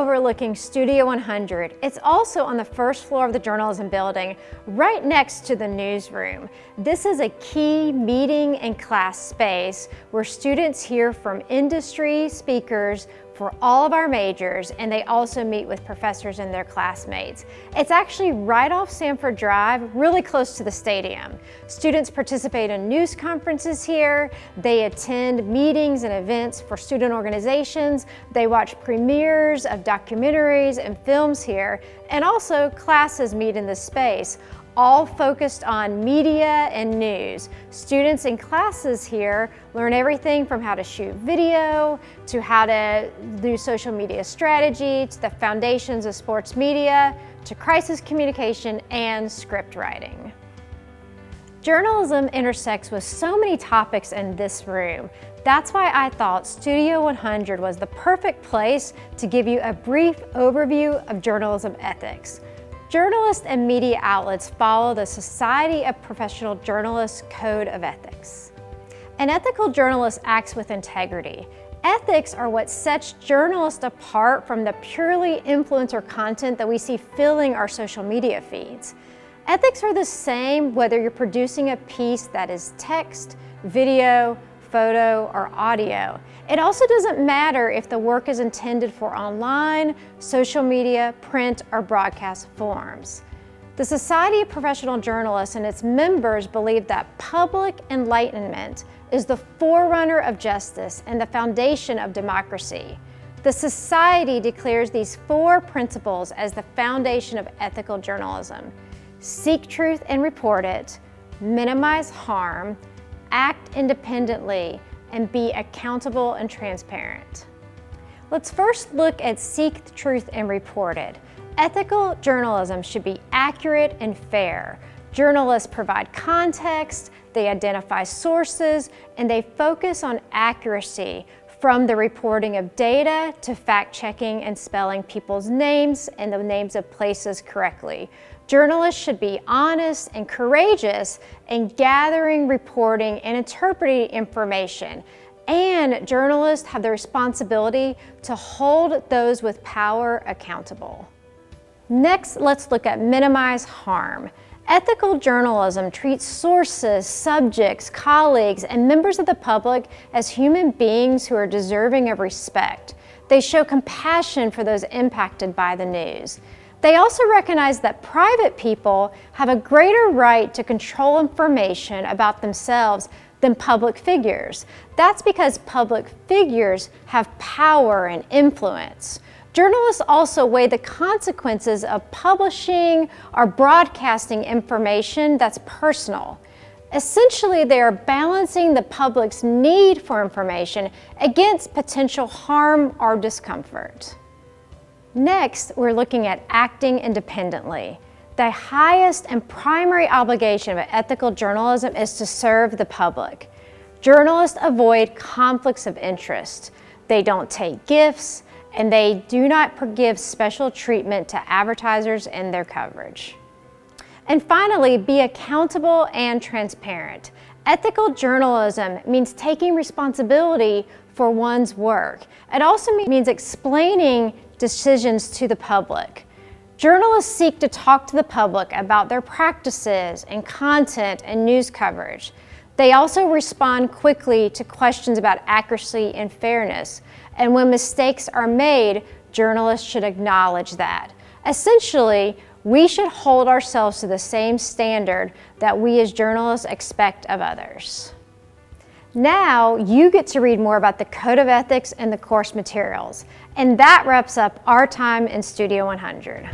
overlooking Studio 100. It's also on the first floor of the journalism building, right next to the newsroom. This is a key meeting and class space where students hear from industry speakers for all of our majors, and they also meet with professors and their classmates. It's actually right off Sanford Drive, really close to the stadium. Students participate in news conferences here, they attend meetings and events for student organizations, they watch premieres of documentaries and films here, and also classes meet in this space, all focused on media and news. Students in classes here learn everything from how to shoot video, to how to do social media strategy, to the foundations of sports media, to crisis communication and script writing. Journalism intersects with so many topics in this room. That's why I thought Studio 100 was the perfect place to give you a brief overview of journalism ethics. Journalists and media outlets follow the Society of Professional Journalists Code of Ethics. An ethical journalist acts with integrity. Ethics are what sets journalists apart from the purely influencer content that we see filling our social media feeds. Ethics are the same whether you're producing a piece that is text, video, photo, or audio. It also doesn't matter if the work is intended for online, social media, print, or broadcast forms. The Society of Professional Journalists and its members believe that public enlightenment is the forerunner of justice and the foundation of democracy. The Society declares these 4 principles as the foundation of ethical journalism: seek truth and report it, minimize harm, act independently, and be accountable and transparent. Let's first look at seek the truth and report it. Ethical journalism should be accurate and fair. Journalists provide context, they identify sources, and they focus on accuracy, from the reporting of data to fact-checking and spelling people's names and the names of places correctly. Journalists should be honest and courageous in gathering, reporting, and interpreting information. And journalists have the responsibility to hold those with power accountable. Next, let's look at minimize harm. Ethical journalism treats sources, subjects, colleagues, and members of the public as human beings who are deserving of respect. They show compassion for those impacted by the news. They also recognize that private people have a greater right to control information about themselves than public figures. That's because public figures have power and influence. Journalists also weigh the consequences of publishing or broadcasting information that's personal. Essentially, they are balancing the public's need for information against potential harm or discomfort. Next, we're looking at acting independently. The highest and primary obligation of ethical journalism is to serve the public. Journalists avoid conflicts of interest. They don't take gifts, and they do not give special treatment to advertisers in their coverage. And finally, be accountable and transparent. Ethical journalism means taking responsibility for one's work. It also means explaining decisions to the public. Journalists seek to talk to the public about their practices and content and news coverage. They also respond quickly to questions about accuracy and fairness. And when mistakes are made, journalists should acknowledge that. Essentially, we should hold ourselves to the same standard that we as journalists expect of others. Now you get to read more about the Code of Ethics and the course materials. And that wraps up our time in Studio 100.